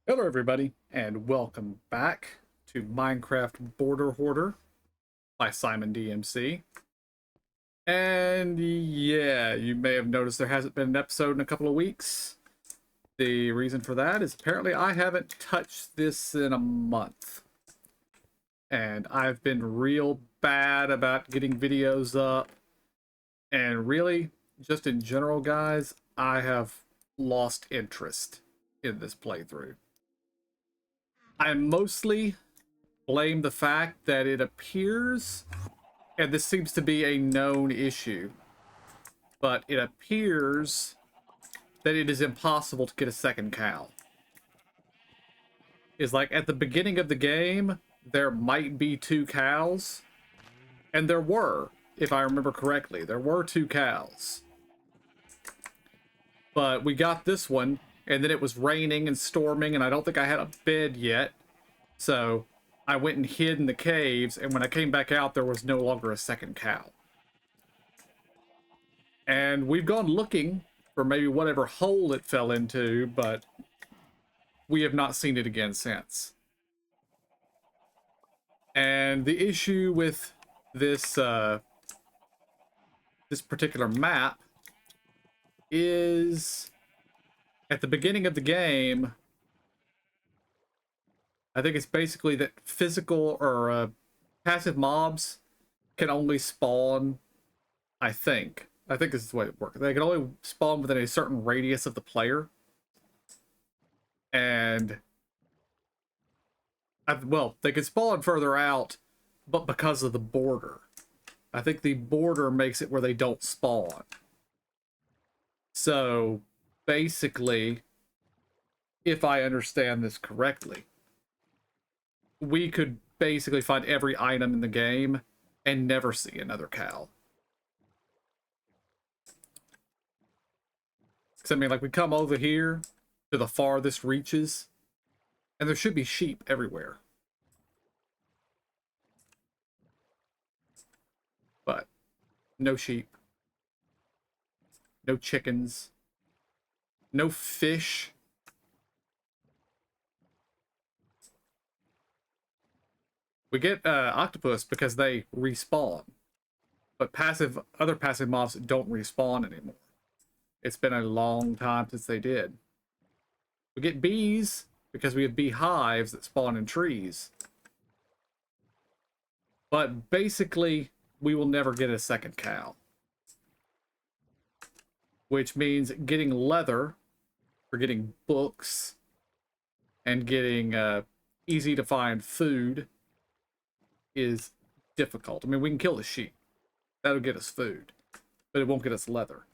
Hello, everybody, and welcome back to Minecraft Border Hoarder by Simon DMC. And yeah, you may have noticed there hasn't been an episode in a couple of weeks. The reason for that is apparently I haven't touched this in a month. And I've been real bad about getting videos up. And really, just in general, guys, I have lost interest in this playthrough. I mostly blame the fact that it appears, and this seems to be a known issue, but it appears that it is impossible to get a second cow. Is like at the beginning of the game, there might be two cows, and there were, if I remember correctly, there were two cows. But we got this one, and then it was raining and storming, and I don't think I had a bed yet. So I went and hid in the caves, and when I came back out, there was no longer a second cow. And we've gone looking for maybe whatever hole it fell into, but we have not seen it again since. And the issue with this this particular map is at the beginning of the game, I think it's basically that physical or passive mobs can only spawn, I think this is the way it works. They can only spawn within a certain radius of the player. And well, they can spawn further out, but because of the border. I think the border makes it where they don't spawn. So basically, if I understand this correctly, we could basically find every item in the game and never see another cow. Because I mean, like we come over here to the farthest reaches, and there should be sheep everywhere. But no sheep, no chickens, no fish. We get octopus because they respawn, but other passive mobs don't respawn anymore. It's been a long time since they did. We get bees because we have beehives that spawn in trees. But basically, we will never get a second cow. Which means getting leather, or getting books, and getting easy to find food is difficult. I mean, we can kill the sheep. That'll get us food, but it won't get us leather.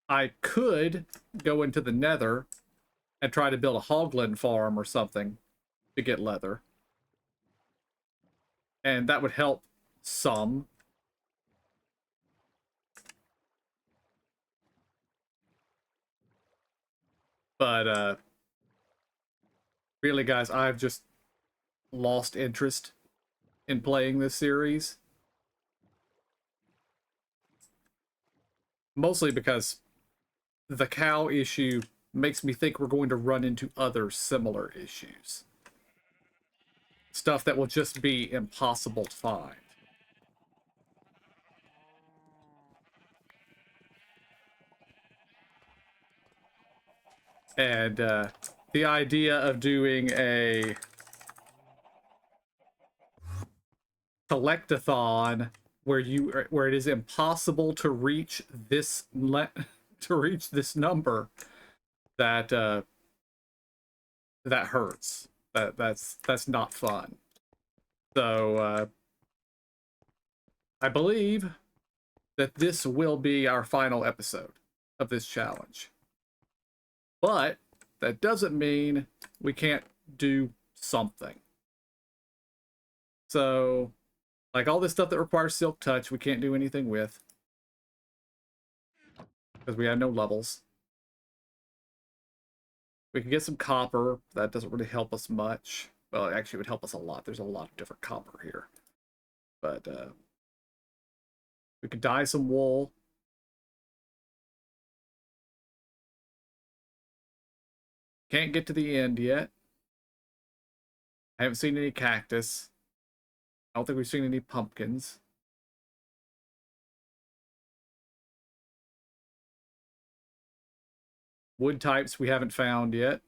I could go into the nether and try to build a hoglin farm or something to get leather. And that would help some. But really, guys, I've just lost interest in playing this series. Mostly because the cow issue makes me think we're going to run into other similar issues. Stuff that will just be impossible to find. And the idea of doing a collectathon where it is impossible to reach this number, that that hurts. That's not fun. So I believe that this will be our final episode of this challenge. But that doesn't mean we can't do something. So, like all this stuff that requires silk touch, we can't do anything with because we have no levels. We can get some copper. That doesn't really help us much. Well, it actually would help us a lot. There's a lot of different copper here. But we could dye some wool. Can't get to the end yet. I haven't seen any cactus. I don't think we've seen any pumpkins. Wood types we haven't found yet.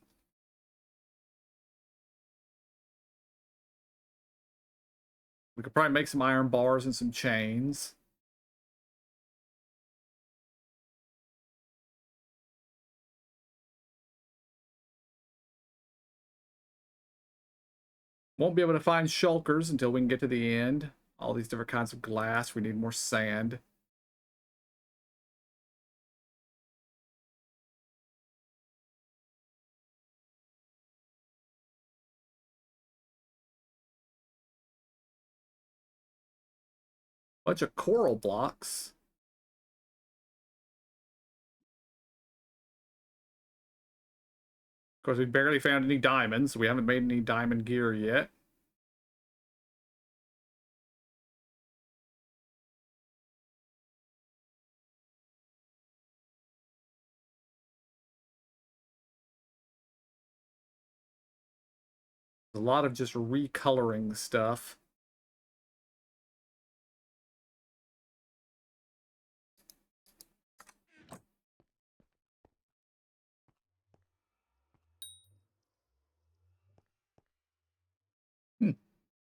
We could probably make some iron bars and some chains. Won't be able to find shulkers until we can get to the end. All these different kinds of glass. We need more sand. Bunch of coral blocks. Of course, we barely found any diamonds. We haven't made any diamond gear yet. A lot of just recoloring stuff.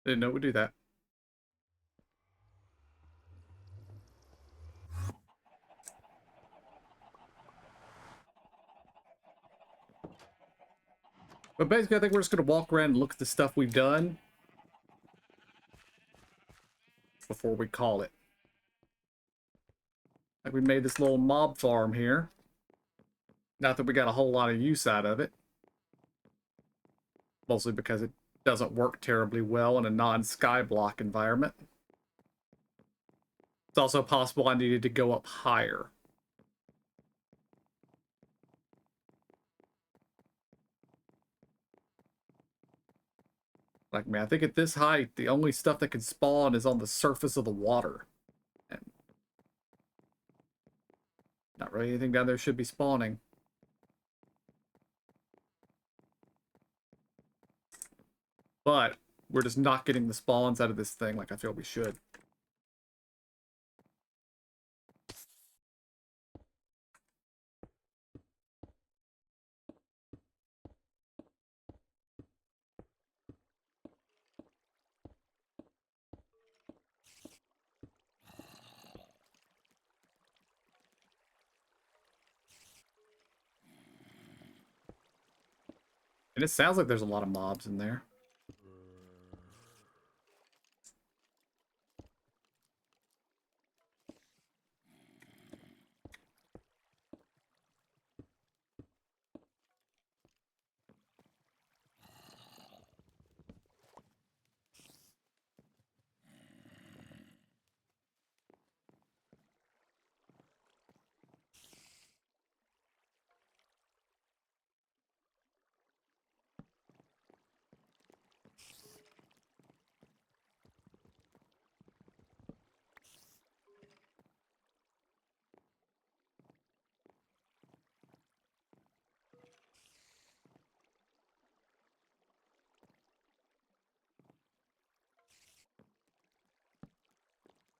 Didn't know we do that. But basically, I think we're just going to walk around and look at the stuff we've done before we call it. Like we made this little mob farm here. Not that we got a whole lot of use out of it. Mostly because it doesn't work terribly well in a non-skyblock environment. It's also possible I needed to go up higher. Like, man, I think at this height, the only stuff that can spawn is on the surface of the water. And not really anything down there should be spawning. But we're just not getting the spawns out of this thing like I feel we should. And it sounds like there's a lot of mobs in there.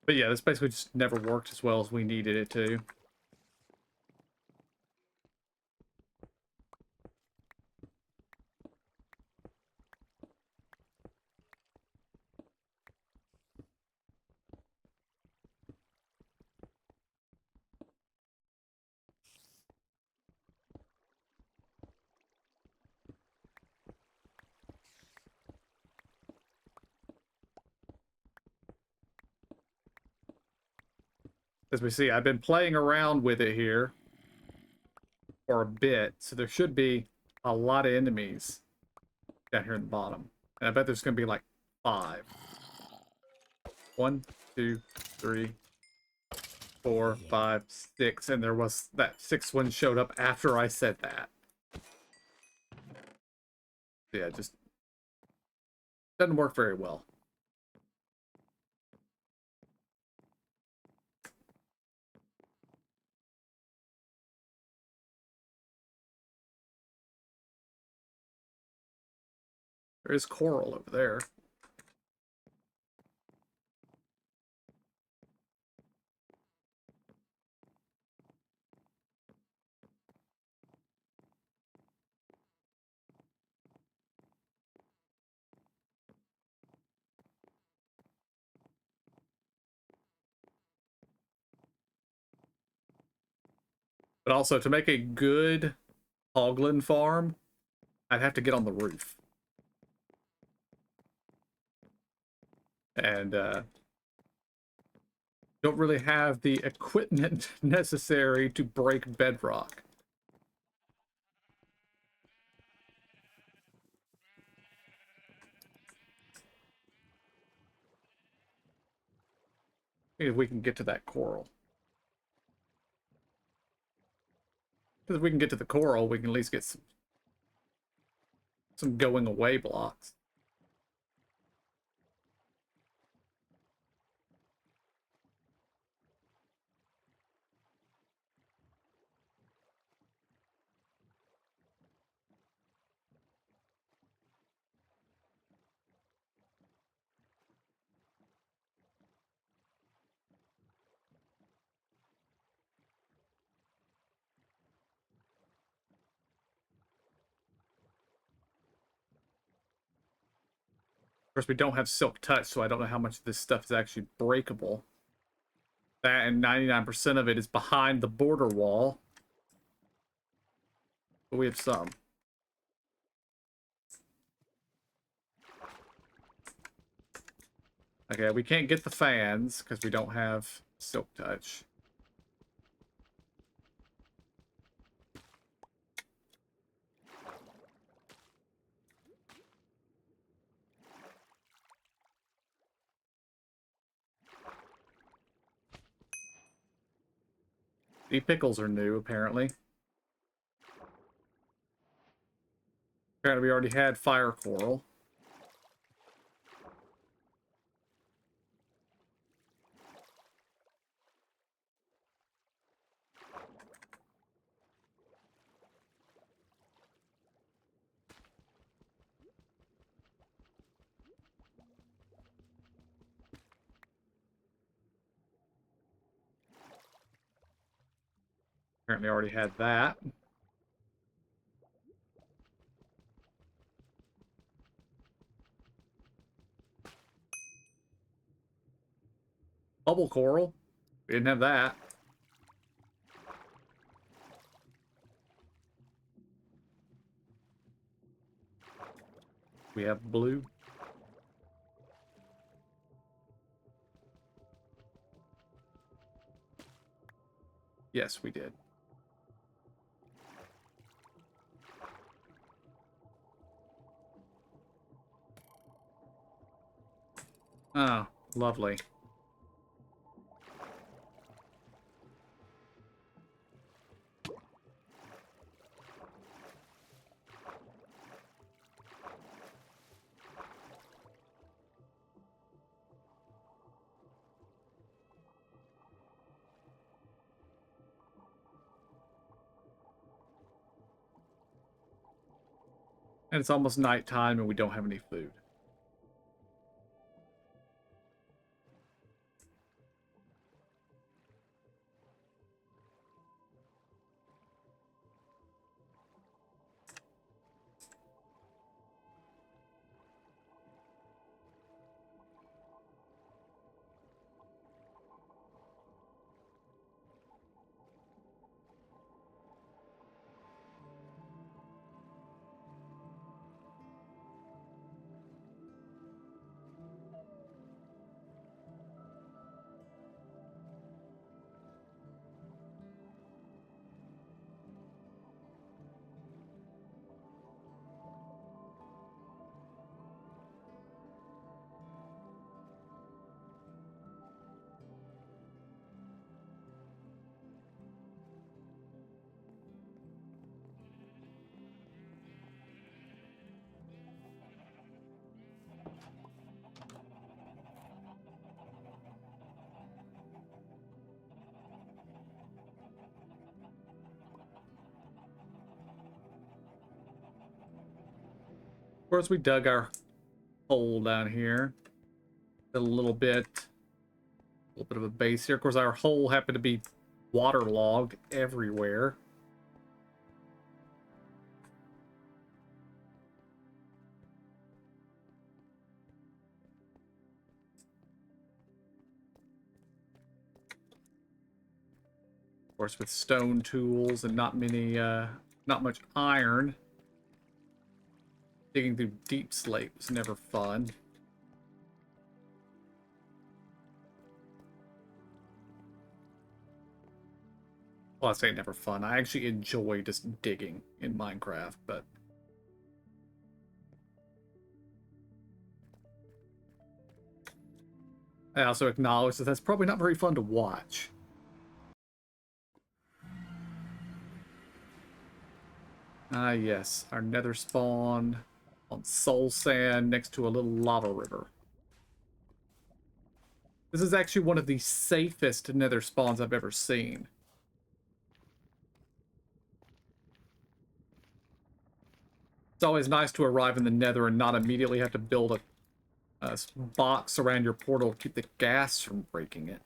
But yeah, this basically just never worked as well as we needed it to. As we see, I've been playing around with it here for a bit, so there should be a lot of enemies down here in the bottom. And I bet there's going to be like 5. 1, 2, 3, 4, 5, 6, and there was that 6th one showed up after I said that. Yeah, just doesn't work very well. There is coral over there. But also, to make a good hoglin farm, I'd have to get on the roof. And don't really have the equipment necessary to break bedrock. If we can get to that coral. Because if we can get to the coral, we can at least get some going away blocks. Of course, we don't have silk touch, so I don't know how much of this stuff is actually breakable. That and 99% of it is behind the border wall. But we have some. Okay, we can't get the fans because we don't have silk touch. The pickles are new, apparently. Apparently we already had fire coral. Apparently already had that. Bubble coral. We didn't have that. We have blue. Yes, we did. Oh, lovely. And it's almost nighttime and we don't have any food. course, we dug our hole down here. A little bit of a base here. Of course, our hole happened to be waterlogged everywhere. Of course, with stone tools and not much iron, digging through deep slate was never fun. Well, I say never fun. I actually enjoy just digging in Minecraft, but I also acknowledge that that's probably not very fun to watch. Ah, yes, our nether spawn on soul sand next to a little lava river. This is actually one of the safest nether spawns I've ever seen. It's always nice to arrive in the nether and not immediately have to build a box around your portal to keep the gas from breaking it.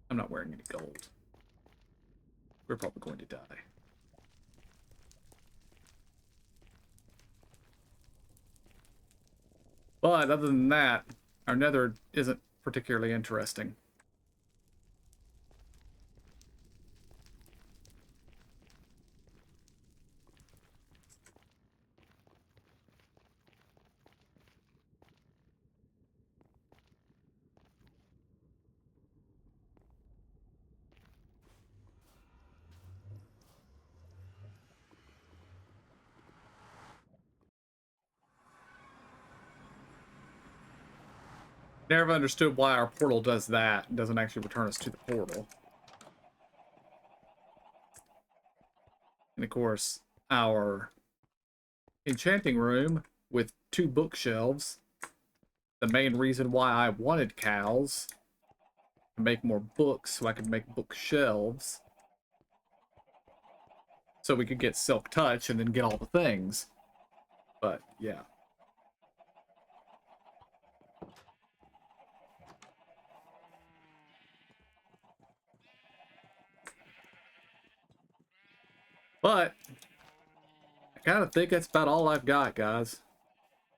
I'm not wearing any gold. We're probably going to die. But other than that, our nether isn't particularly interesting. Never understood why our portal does that and doesn't actually return us to the portal. And of course, our enchanting room with 2 bookshelves. The main reason why I wanted cows to make more books so I could make bookshelves. So we could get Silk Touch and then get all the things. But yeah. But I kind of think that's about all I've got, guys.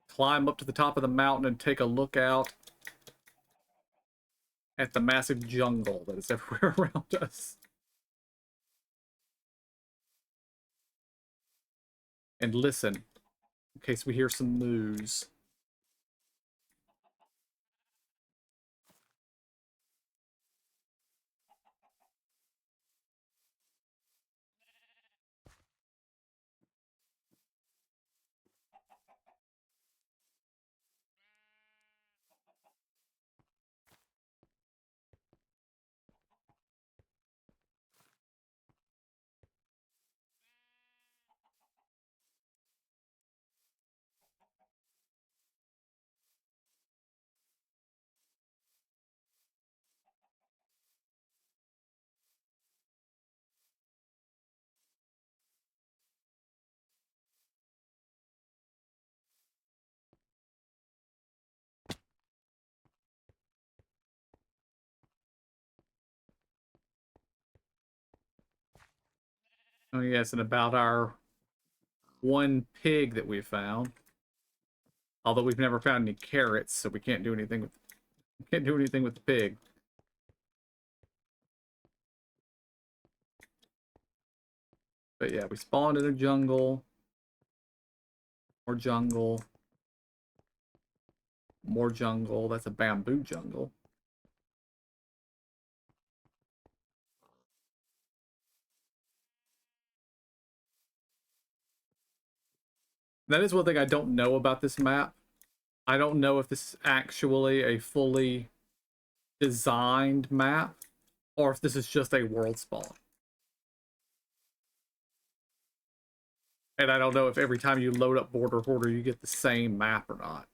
Climb up to the top of the mountain and take a look out at the massive jungle that is everywhere around us. And listen, in case we hear some moos. Oh yes, and about our 1 pig that we found. Although we've never found any carrots, so we can't do anything with the pig. But yeah, we spawned in a jungle. More jungle. More jungle. That's a bamboo jungle. That is one thing I don't know about this map. I don't know if this is actually a fully designed map or if this is just a world spawn. And I don't know if every time you load up Border Hoarder you get the same map or not.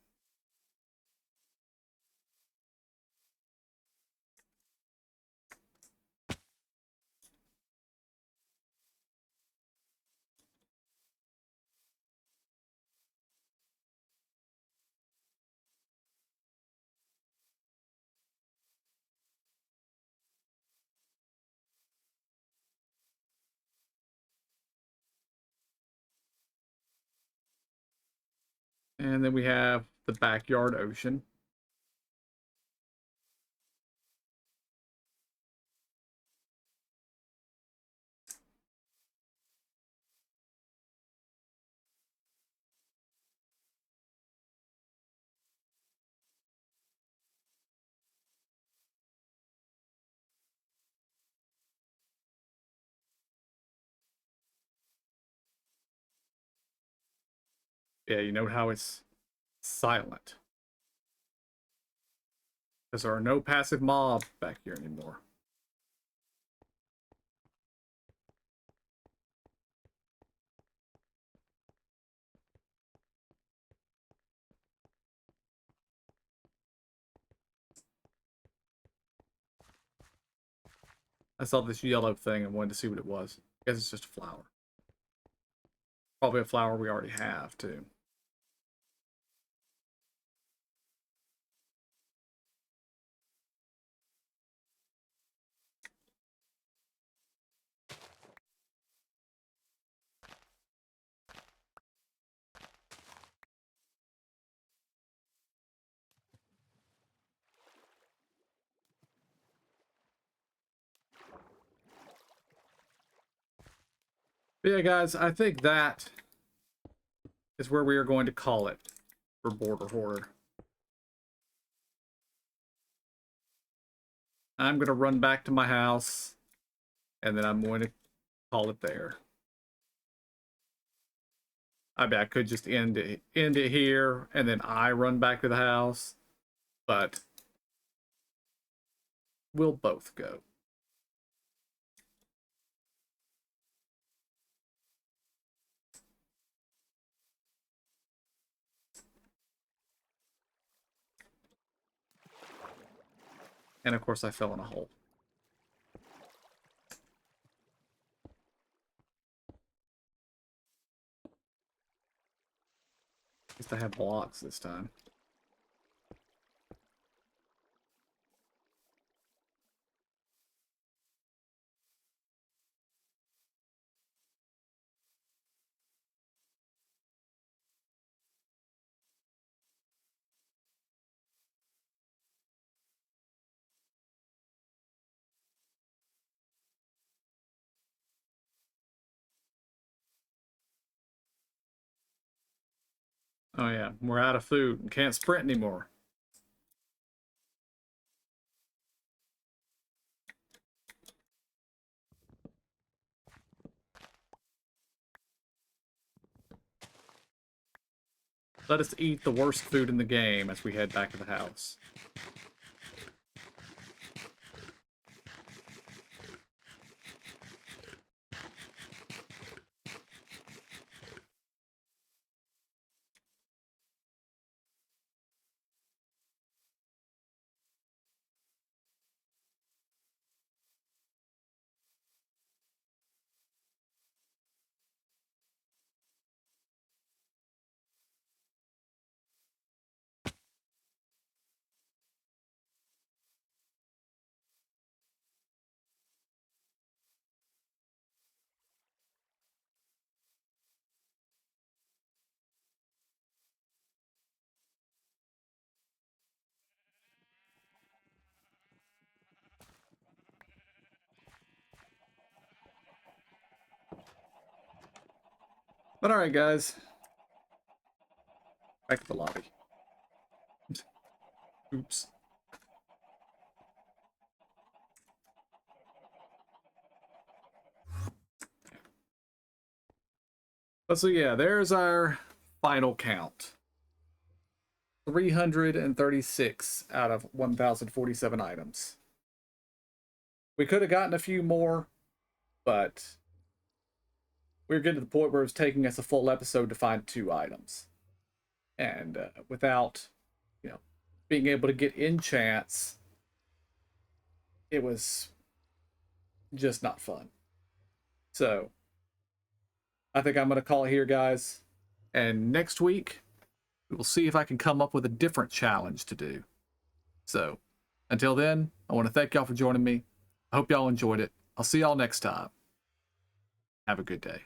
And then we have the backyard ocean. Yeah, you know how it's silent. Because there are no passive mobs back here anymore. I saw this yellow thing and wanted to see what it was. I guess it's just a flower. Probably a flower we already have, too. But yeah, guys, I think that is where we are going to call it for Border Hoarder. I'm going to run back to my house, and then I'm going to call it there. I mean, I could just end it here, and then I run back to the house, but we'll both go. And of course, I fell in a hole. At least I have blocks this time. Oh yeah, we're out of food and can't sprint anymore. Let us eat the worst food in the game as we head back to the house. But alright, guys. Back to the lobby. Oops. But so yeah, there's our final count. 336 out of 1,047 items. We could have gotten a few more, but we were getting to the point where it was taking us a full episode to find 2 items. And without, you know, being able to get enchants, it was just not fun. So, I think I'm going to call it here, guys. And next week, we will see if I can come up with a different challenge to do. So, until then, I want to thank y'all for joining me. I hope y'all enjoyed it. I'll see y'all next time. Have a good day.